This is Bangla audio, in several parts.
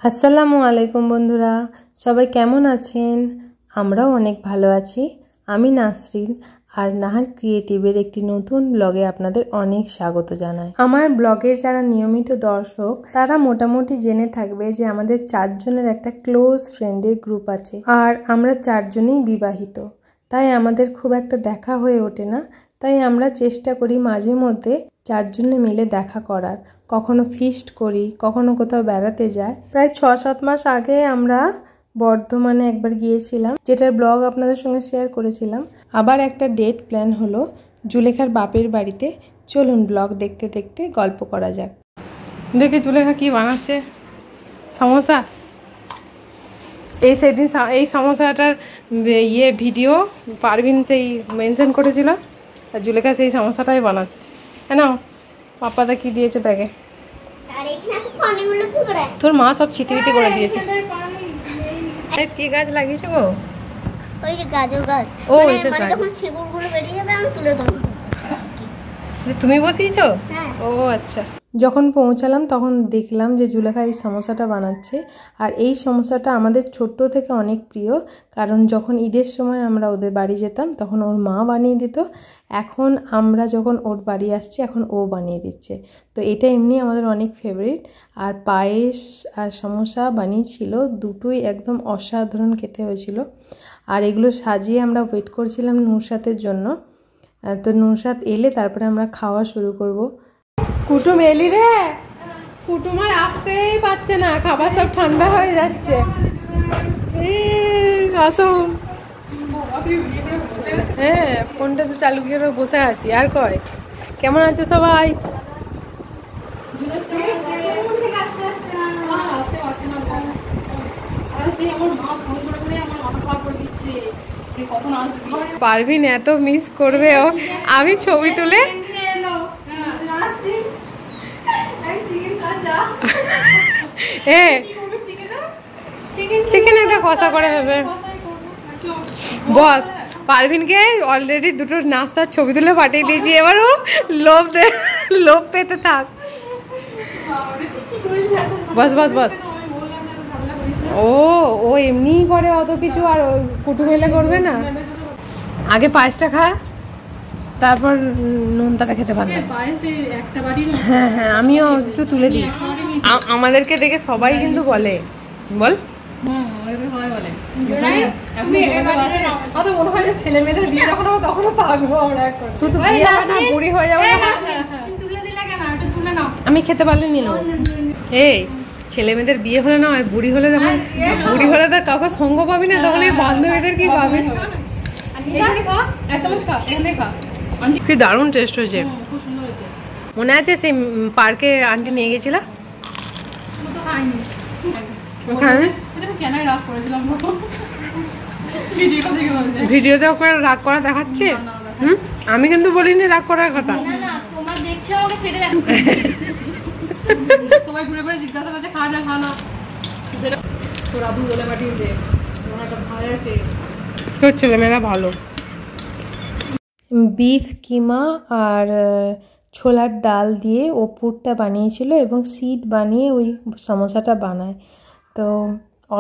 আসসালামু আলাইকুম বন্ধুরা, সবাই কেমন আছেন? আমরাও অনেক ভালো আছি। আমি নাসরিন আর নাহার ক্রিয়েটিভের একটি নতুন ব্লগে আপনাদের অনেক স্বাগত জানাই। আমার ব্লগের যারা নিয়মিত দর্শক তারা মোটামুটি জেনে থাকবে যে আমাদের 4 জনের একটা ক্লোজ ফ্রেন্ডের গ্রুপ আছে, আর আমরা 4 জনেই বিবাহিত। তাই আমাদের খুব একটা দেখা হয়ে ওঠে না। তাই আমরা চেষ্টা করি মাঝে মধ্যে 4 জনে মিলে দেখা করার। কখনো ফিস্ট করি, কখনো কোথাও বেড়াতে যাই। প্রায় 6-7 মাস আগে আমরা বর্ধমানে একবার গিয়েছিলাম, যেটার ব্লগ আপনাদের সঙ্গে শেয়ার করেছিলাম। আবার একটা ডেট প্ল্যান হলো জুলেখার বাপের বাড়িতে। চলুন ব্লগ দেখতে দেখতে গল্প করা যাক। দেখি জুলেখা কি বানাচ্ছে। সমোসা। সেদিন এই সমোসাটার ভিডিও পারভিন সেই মেনশন করেছিল, আর জুলেখা সেই সমোসাটাই বানাচ্ছে। কেন পাপাদা কি দিয়েছে ব্যাগে? তোর মা সব ছিটিবিটি করে দিয়েছে। কি গাছ লাগিয়েছে গো? ওই যে গাজর গাছ। ও এটা যখন ছিগুড়গুলো বেরিয়ে যাবে আমি তুলে দেবো। তুমি বসিয়েছো? হ্যাঁ। ও আচ্ছা। যখন পৌঁছালাম তখন দেখলাম যে জুলেখা এই সমোসাটা বানাচ্ছে। আর এই সমোসাটা আমাদের ছোট্ট থেকে অনেক প্রিয়, কারণ যখন ঈদের সময় আমরা ওদের বাড়ি যেতাম তখন ওর মা বানিয়ে দিত। এখন আমরা যখন ওর বাড়ি আসছি এখন ও বানিয়ে দিচ্ছে। তো এটা এমনি আমাদের অনেক ফেভারিট। আর পায়েস আর সমোসা বানিয়েছিল, দুটোই একদম অসাধারণ খেতে হয়েছিল। আর এগুলো সাজিয়ে আমরা ওয়েট করছিলাম নুরসাতের জন্য। তো নুরসাত এলে তারপরে আমরা খাওয়া শুরু করব। কুটুম এলি রে? কুটুম আর আসতেই পারছে না, খাবার সব ঠান্ডা হয়ে যাচ্ছে। আসো। হ্যাঁ, ফোনটা তো চালু করে বসে আছি। আর কয় কেমন আছে সবাই? পারভিন এত মিস করবে ও। আমি ছবি তুলে চিকেন একটা কষা করে হবে বস। পারভিনকে অলরেডি দুটো নাস্তার ছবি তুলে পাঠিয়ে দিয়েছি, এবারও লোভ পেতে থাক। বস বস বস। ও এমনিই করে অত কিছু, আর কুটুম এলে করবে না। আগে পায়েসটা খা, তারপর নোনতাটা খেতে পারবে। হ্যাঁ হ্যাঁ, আমিও একটু তুলে দিই। আমাদেরকে দেখে সবাই কিন্তু বলে, বল আমি খেতে পারলে নিল। এই ছেলে মেয়েদের বিয়ে হলে না হয়, বুড়ি হলে যখন বুড়ি হলে তার কাউকে সঙ্গ পাবি না, তখন এই বান্ধবীদের কি পাবি। কি দারুণ টেস্ট হয়েছে। মনে আছে সেই পার্কে আন্টি নিয়ে গেছিল? ভিডিওতে ওকে রাগ করা দেখাচ্ছে। আমি কিন্তু বলিনি রাগ করার কথা। সবাই ঘুরে ঘুরে জিজ্ঞাসা করছে খা না খা না। সেটা তোর আবু বলে পাঠিয়ে দে, আমার একটা ভাই আছে। তোর ছেলেমেয়েরা ভালো। বিফ কিমা আর ছোলার ডাল দিয়ে ও পুরটা বানিয়েছিল, এবং সিড বানিয়ে ওই সমোসাটা বানায়। তো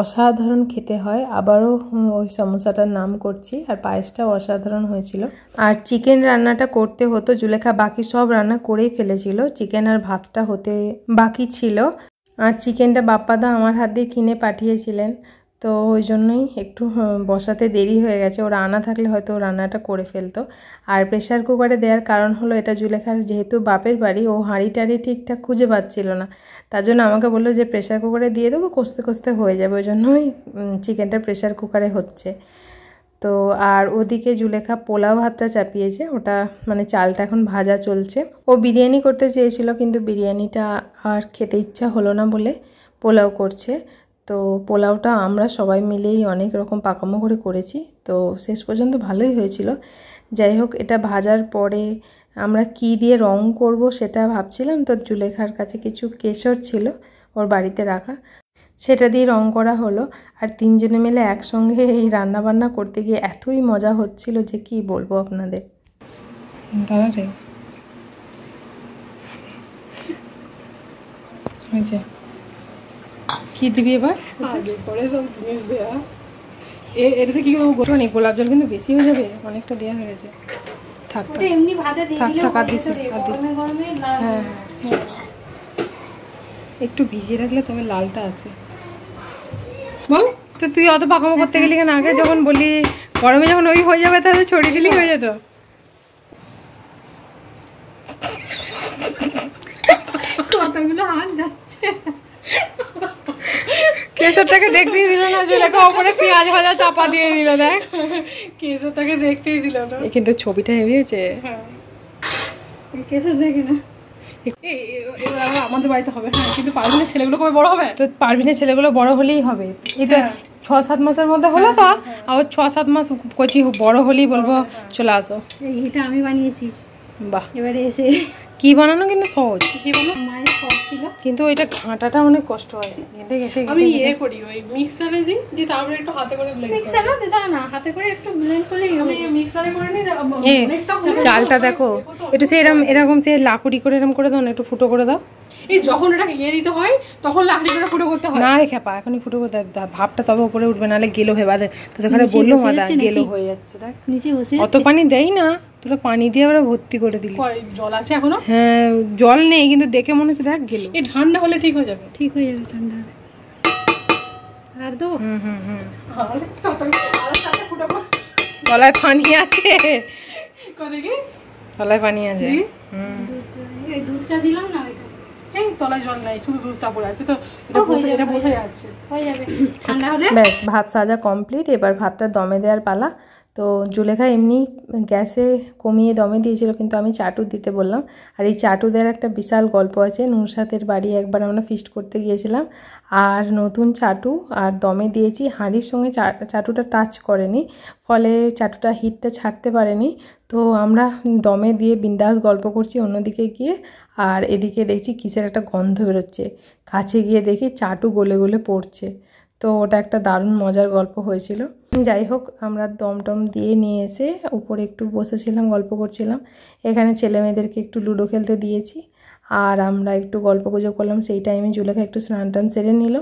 অসাধারণ খেতে হয়। আবারও ওই সমোসাটার নাম করছি। আর পায়েসটাও অসাধারণ হয়েছিল। আর চিকেন রান্নাটা করতে হতো, জুলেখা বাকি সব রান্না করেই ফেলেছিল, চিকেন আর ভাতটা হতে বাকি ছিল। আর চিকেনটা বাপ্পাদা আমার হাত দিয়ে কিনে পাঠিয়েছিলেন, তো ওই জন্যই একটু বসাতে দেরি হয়ে গেছে। ওরা আনা থাকলে হয়তো ও রান্নাটা করে ফেলতো। আর প্রেশার কুকারে দেওয়ার কারণ হলো, এটা জুলেখার যেহেতু বাপের বাড়ি, ও হাঁড়ি টাড়ি ঠিকঠাক খুঁজে পাচ্ছিল না। তার জন্য আমাকে বললো যে প্রেশার কুকারে দিয়ে দেবো, কষতে কষতে হয়ে যাবে। ওই জন্যই চিকেনটা প্রেশার কুকারে হচ্ছে। তো আর ওদিকে জুলেখা পোলাও ভাতটা চাপিয়েছে, ওটা মানে চালটা এখন ভাজা চলছে। ও বিরিয়ানি করতে চেয়েছিল, কিন্তু বিরিয়ানিটা আর খেতে ইচ্ছা হলো না বলে পোলাও করছে। তো পোলাওটা আমরা সবাই মিলেই অনেক রকম পাকামো করে করেছি, তো শেষ পর্যন্ত ভালোই হয়েছিল। যাই হোক, এটা ভাজার পরে আমরা কি দিয়ে রং করব সেটা ভাবছিলাম। তো জুলেখার কাছে কিছু কেশর ছিল ওর বাড়িতে রাখা, সেটা দিয়ে রং করা হলো। আর 3 জনে মিলে একসঙ্গে এই রান্না বান্না করতে গিয়ে এতই মজা হচ্ছিল যে কি বলবো আপনাদের। দাঁড়া রে, কি দিবি এবার? আগে পরে সব জিনিস দেয়া। এটাতে কি গোটা নেই, গোলাপ জল কিন্তু বেশি হয়ে যাবে, অনেকটা দেওয়া হয়ে গেছে। থাক থাক এমনি ভাতে দিয়ে থাক দিলেও থাক, আর দিস না, আর দিস না। গরমে হ্যাঁ হ্যাঁ, একটু ভিজিয়ে রাখলে তবে লালটা আসে। বল তো তুই অত পাকামো করতে গেলি কেন? আগে যখন বলি গরমে যখন ওই হয়ে যাবে তাহলে ছড়িয়ে দিলেই হয়ে যেত। কতগুলো হাত যাচ্ছে। কেশরটাকে দেখতেই দিল না, জুলেখা ওপরে পেঁয়াজ ভাজা চাপা দিয়ে দিল। দেখ কেশরটাকে দেখতেই দিল না। কিন্তু ছবিটা হেভি হয়েছে। কেশর দেখে না। এবার আমাদের বাড়িতে হবে। হ্যাঁ, কিন্তু পারভিনের ছেলেগুলো কবে বড় হবে? তো পারভিনের ছেলেগুলো বড় হলেই হবে। এই তো 6-7 মাসের মধ্যে হলো তো, আর 6-7 মাস কচি বড় হলেই বলবো চলে আসো। এটা আমি বানিয়েছি। বাহ, এবারে এসে কি বানানো কিন্তু সহজ, কি বলো, মায়ের শখ ছিল, কিন্তু ওইটা ঘাঁটাটা অনেক কষ্ট হয়। ঘেঁটে ঘেঁটে আমি করি ওই মিক্সারে দিই, দিয়ে তারপরে একটু হাতে করে ব্লেন্ড করি। মিক্সারে দিতে না, হাতে করে একটু ব্লেন্ড করলেই হবে। আমি মিক্সারে করে নিই। অনেকটা চালটা দেখো একটু সে এরকম সে লাকুড়ি করে এরকম করে দাও না, একটু ফুটো করে দাও। এই যখন এটা দিতে হয় তখন লাকড়ি করে ফুটো করতে হয় না রে খেপা, এখনই ফুটো করতে ভাবটা তবে উপরে উঠবে, নাহলে গেলো হয়ে বাদে। তোদের ঘরে বললো মাদা গেলো হয়ে যাচ্ছে। দেখ নিচে বসে অত পানি দেই না, তোরা পানি দিয়ে আবার ভর্তি করে দিলি। জল আছে এখনো? হ্যাঁ জল নেই, কিন্তু দেখে মনে হচ্ছে দেখ গেলো। এই ঠান্ডা হলে ঠিক হয়ে যাবে। ঠিক হয়ে যাবে ঠান্ডা হলে। আর দো তলায় পানি আছে, কোদিকে তলায় পানি আছে। এই দুধটা দিলাম না, এই তলায় জল নাই, শুধু দুধটা পড়ে আছে। তো এটা বসে যাচ্ছে, হয়ে যাবে ঠান্ডা হলে। ব্যাস ভাত সাজা কমপ্লিট। এবার ভাতটা দমে দেওয়ার পালা। তো জুলেখা এমনি গ্যাসে কমিয়ে দমে দিয়েছিল, কিন্তু আমি চাটু দিতে বললাম। আর এই চাটু দেওয়ার একটা বিশাল গল্প আছে। নুরসাতের বাড়ি একবার আমরা ফিস্ট করতে গিয়েছিলাম, আর নতুন চাটু আর দমে দিয়েছি, হাঁড়ির সঙ্গে চাটুটা টাচ করেনি, ফলে চাটুটা হিটটা ছাড়তে পারেনি। তো আমরা দমে দিয়ে বিন্দাস গল্প করছি অন্যদিকে গিয়ে, আর এদিকে দেখছি কিসের একটা গন্ধ বেরোচ্ছে। কাছে গিয়ে দেখি চাটু গলে গলে পড়ছে। তো ওটা একটা দারুণ মজার গল্প হয়েছিল। যাই হোক, আমরা দমটম দিয়ে নিয়ে এসে উপরে একটু বসেছিলাম, গল্প করছিলাম। এখানে ছেলে মেয়েদেরকে একটু লুডো খেলতে দিয়েছি, আর আমরা একটু গল্প গুজব করলাম। সেই টাইমে জুলেখা একটু স্নান টান সেরে নিল।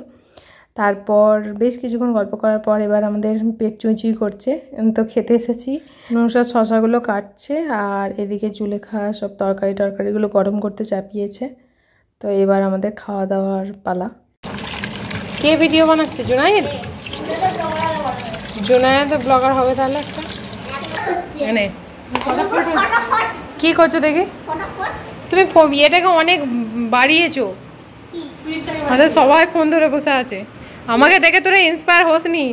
তারপর বেশ কিছুক্ষণ গল্প করার পর এবার আমাদের পেট চুঁচুই করছে, তো খেতে এসেছি। নুরসাদ শশাগুলো কাটছে, আর এদিকে জুলেখা সব তরকারিগুলো গরম করতে চাপিয়েছে। তো এবার আমাদের খাওয়া দাওয়ার পালা। কে ভিডিও বানাচ্ছে? জুনায়েদ? জুনায়েদ ব্লগার হবে তাহলে একটা। মানে কি করছো দেখি? তুমি এটাকে অনেক বাড়িয়েছো, আমাদের সবাই ফোন ধরে বসে আছে। আমাকে দেখে তোরা ইন্সপায়ার হোসনি?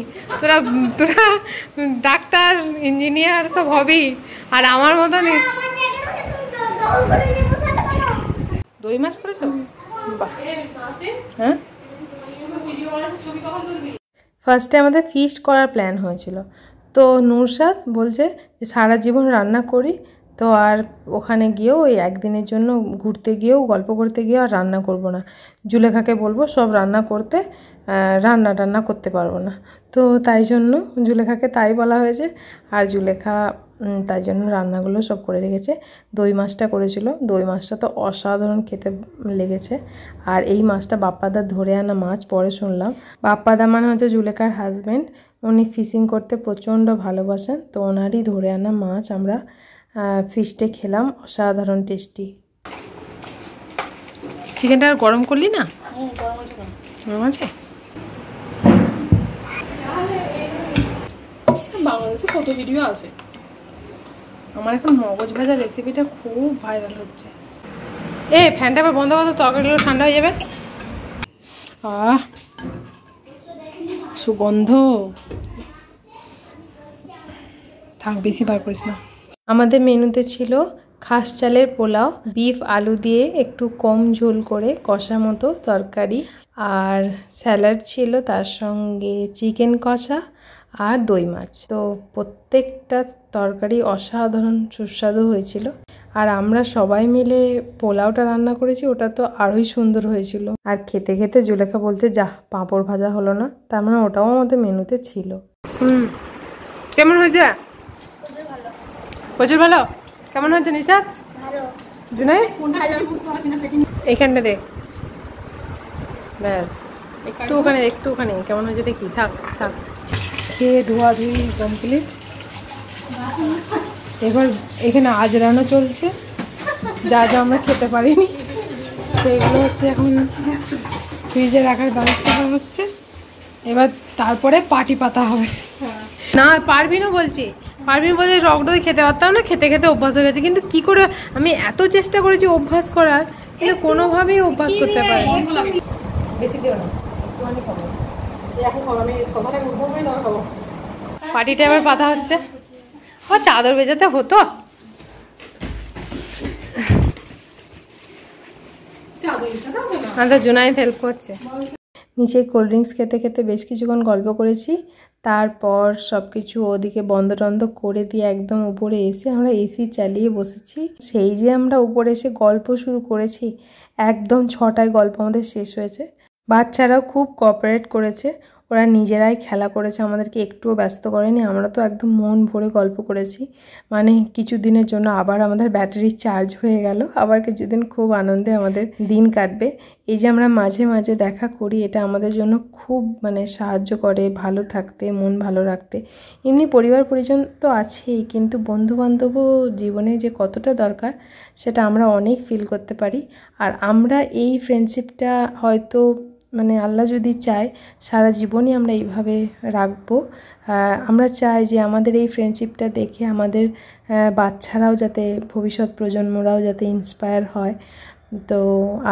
তোরা তোরা ডাক্তার ইঞ্জিনিয়ার সব হবি, আর আমার মতন 2 মাস করেছো? হ্যাঁ, ফার্স্টে আমাদের ফিস্ট করার প্ল্যান হয়েছিল। তো নুরসাদ বলছে যে সারা জীবন রান্না করি, তো আর ওখানে গিয়েও ওই একদিনের জন্য ঘুরতে গিয়েও গল্প করতে গিয়েও আর রান্না করব না। জুলেখাকে বলবো সব রান্না করতে, রান্না করতে পারবো না। তো তাই জন্য জুলেখাকে তাই বলা হয়েছে, আর জুলেখা তাই জন্য রান্নাগুলো সব করে রেখেছে। দই মাছটা করেছিল, দই মাছটা তো অসাধারণ খেতে লেগেছে। আর এই মাছটা বাপ্পাদা ধরে আনা মাছ, পরে শুনলাম। বাপ্পাদা মানে হচ্ছে জুলেখার হাজব্যান্ড, উনি ফিশিং করতে প্রচণ্ড ভালোবাসেন, তো ওনারই ধরে আনা মাছ আমরা ফিশটে খেলাম, অসাধারণ টেস্টি। চিকেনটা আর গরম করলি না? গরম আছে। বাংলাদেশে কত ভিডিও আছে। আমার এখন মগজ ভাজা রেসিপিটা খুব ভাইরাল হচ্ছে। ফ্যানটা আবার বন্ধ করতে, তরকারিগুলো ঠান্ডা হয়ে যাবে। সুগন্ধ, থাক বেশি বার করিস না। আমাদের মেনুতে ছিল খাস চালের পোলাও, বিফ আলু দিয়ে একটু কম ঝোল করে কষা মতো তরকারি, আর স্যালাড ছিল, তার সঙ্গে চিকেন কষা আর দই মাছ। তো প্রত্যেকটা তরকারি অসাধারণ সুস্বাদু হয়েছিল। আর আমরা সবাই মিলে পোলাওটা রান্না করেছি, ওটা তো আরোই সুন্দর হয়েছিল। আর খেতে খেতে জুলেখা বলছে যা পাঁপড় ভাজা হলো না, তার মানে ওটাও আমাদের মেনুতে ছিল। কেমন হয়েছে? প্রচুর ভালো। কেমন হয়েছে নিশাদ? জুনাই এইখানটা দে, ব্যাস একটুখানি কেমন হয়েছে দেখি। থাক থাক, খেয়ে ধোয়াধুয়ি কমপ্লিট। এবার এখানে আজরানো চলছে, যা যা আমরা খেতে পারিনি সেগুলো হচ্ছে এখন ফ্রিজে রাখার ব্যবস্থা করা হচ্ছে। এবার তারপরে পাটি পাতা হবে। না পারবিনও বলছি, পারবিন বলছে টক দই খেতে পারতাম না, খেতে খেতে অভ্যাস হয়ে গেছে। কিন্তু কি করে আমি এত চেষ্টা করেছি অভ্যাস করার, কিন্তু কোনোভাবেই অভ্যাস করতে পারিনি। বেশি দিও না, একটুখানি খাবো। এখন খাবো, আমি সকালে উঠবো বলে তবে খাবো। পাটিটা এবার পাতা হচ্ছে। ও চাদর ভেজাতে হতো, জুনাইদ হেল্প করছে। নিচে কোল্ড ড্রিঙ্কস খেতে খেতে বেশ কিছুক্ষণ গল্প করেছি। তারপর সব কিছু ওদিকে বন্ধ টন্ধ করে দিয়ে একদম উপরে এসে আমরা এসি চালিয়ে বসেছি। সেই যে আমরা উপরে এসে গল্প শুরু করেছি, একদম 6টায় গল্প আমাদের শেষ হয়েছে। বাচ্চারাও খুব কোঅপারেট করেছে, ওরা নিজেরাই খেলা করেছে, আমাদেরকে একটুও ব্যস্ত করেনি। আমরা তো একদম মন ভরে গল্প করেছি। মানে কিছুদিনের জন্য আবার আমাদের ব্যাটারি চার্জ হয়ে গেল, আবার কিছুদিন খুব আনন্দে আমাদের দিন কাটবে। এই যে আমরা মাঝে মাঝে দেখা করি, এটা আমাদের জন্য খুব মানে সাহায্য করে ভালো থাকতে, মন ভালো রাখতে। এমনি পরিবার পরিজন তো আছেই, কিন্তু বন্ধুবান্ধবও জীবনে যে কতটা দরকার সেটা আমরা অনেক ফিল করতে পারি। আর আমরা এই ফ্রেন্ডশিপটা হয়তো মানে আল্লাহ যদি চায় সারা জীবনই আমরা এইভাবে রাখবো। আমরা চাই যে আমাদের এই ফ্রেন্ডশিপটা দেখে আমাদের বাচ্চারাও যাতে, ভবিষ্যৎ প্রজন্মরাও যাতে ইন্সপায়ার হয়। তো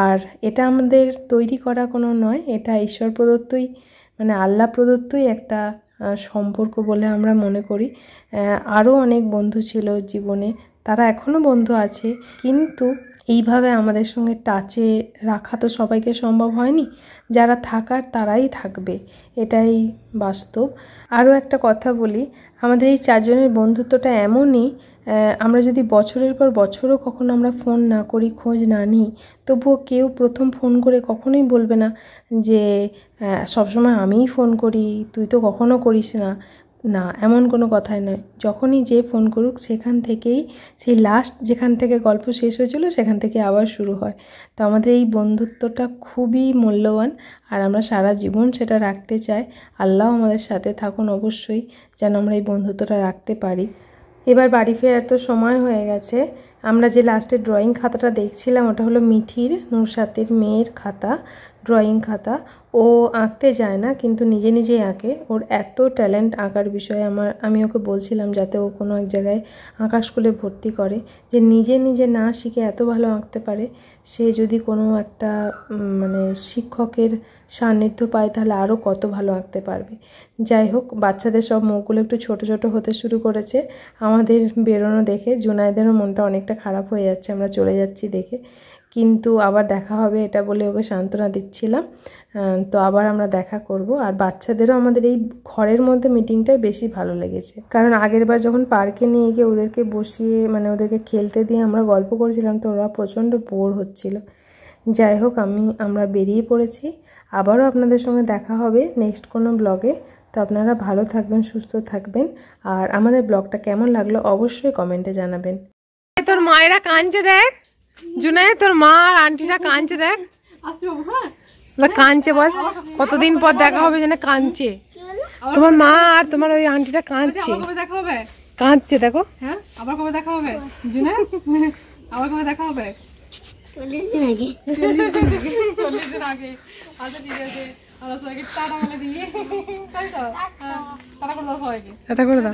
আর এটা আমাদের তৈরি করা কোনো নয়, এটা ঈশ্বর প্রদত্তই, মানে আল্লাহ প্রদত্তই একটা সম্পর্ক বলে আমরা মনে করি। আরও অনেক বন্ধু ছিল জীবনে, তারা এখনও বন্ধু আছে, কিন্তু এইভাবে আমাদের সঙ্গে টাচে রাখা তো সবাইকে সম্ভব হয়নি। যারা থাকার তারাই থাকবে, এটাই বাস্তব। আরও একটা কথা বলি, আমাদের এই 4 জনের বন্ধুত্বটা এমনই, আমরা যদি বছরের পর বছরও কখনো আমরা ফোন না করি, খোঁজ না নিই, তবুও কেউ প্রথম ফোন করে কখনোই বলবে না যে সবসময় আমিই ফোন করি, তুই তো কখনো করিস না। না, এমন কোনো কথাই নয়। যখনই যে ফোন করুক সেখান থেকেই, সেই লাস্ট যেখান থেকে গল্প শেষ হয়েছিল সেখান থেকে আবার শুরু হয়। তো আমাদের এই বন্ধুত্বটা খুবই মূল্যবান, আর আমরা সারা জীবন সেটা রাখতে চাই। আল্লাহ আমাদের সাথে থাকুন অবশ্যই, যেন আমরা এই বন্ধুত্বটা রাখতে পারি। এবার বাড়ি ফেরার তো সময় হয়ে গেছে। আমরা যে লাস্টে ড্রয়িং খাতাটা দেখছিলাম, ওটা হলো মিঠির, নুরসাতের মেয়ের খাতা, ড্রয়িং খাতা। ও আঁকতে যায় না, কিন্তু নিজে নিজেই আঁকে। ওর এত ট্যালেন্ট আঁকার বিষয়ে, আমি ওকে বলছিলাম যাতে ও কোনো এক জায়গায় আঁকা স্কুলে ভর্তি করে, যে নিজে নিজে না শিখে এত ভালো আঁকতে পারে। সে যদি কোনো একটা মানে শিক্ষকের সান্নিধ্য পায় তাহলে আরও কত ভালো আঁকতে পারবে। যাই হোক, বাচ্চাদের সব মুখগুলো একটু ছোট ছোট হতে শুরু করেছে আমাদের বেরোনো দেখে। জুনাইদেরও মনটা অনেকটা খারাপ হয়ে যাচ্ছে আমরা চলে যাচ্ছি দেখে, কিন্তু আবার দেখা হবে এটা বলে ওকে সান্ত্বনা দিচ্ছিলাম। তো আবার আমরা দেখা করব। আর বাচ্চাদেরও আমাদের এই ঘরের মধ্যে মিটিংটাই বেশি ভালো লেগেছে, কারণ আগের বার যখন পার্কে নিয়ে গিয়ে ওদেরকে বসিয়ে মানে ওদেরকে খেলতে দিয়ে আমরা গল্প করেছিলাম, তো ওরা প্রচণ্ড বোর হচ্ছিল। যাই হোক, আমরা বেরিয়ে পড়েছি। আবারও আপনাদের সঙ্গে দেখা হবে নেক্সট কোনো ব্লগে। তো আপনারা ভালো থাকবেন, সুস্থ থাকবেন, আর আমাদের ব্লগটা কেমন লাগলো অবশ্যই কমেন্টে জানাবেন। তোর মায়েরা কাঁদছে দেখ, জুনাই তোর মা আর আন্টিরা কাঁদছে দেখ, কাঁদছে। বল কতদিন পর দেখা হবে, যেন কাঁদছে। তোমার মা আর তোমার ওই আন্টিটা কাঁদছে, কাঁদছে দেখো। হ্যাঁ, আবার কবে দেখা হবে জুনাই? আবার কবে দেখা হবে? 40 দিন আগে। 40 দিন আগে। আচ্ছা ঠিক আছে, আমরা সবাইকে টাটা বলে দিই, তাই তো? টাটা করে দাও সবাইকে, টাটা করে দাও।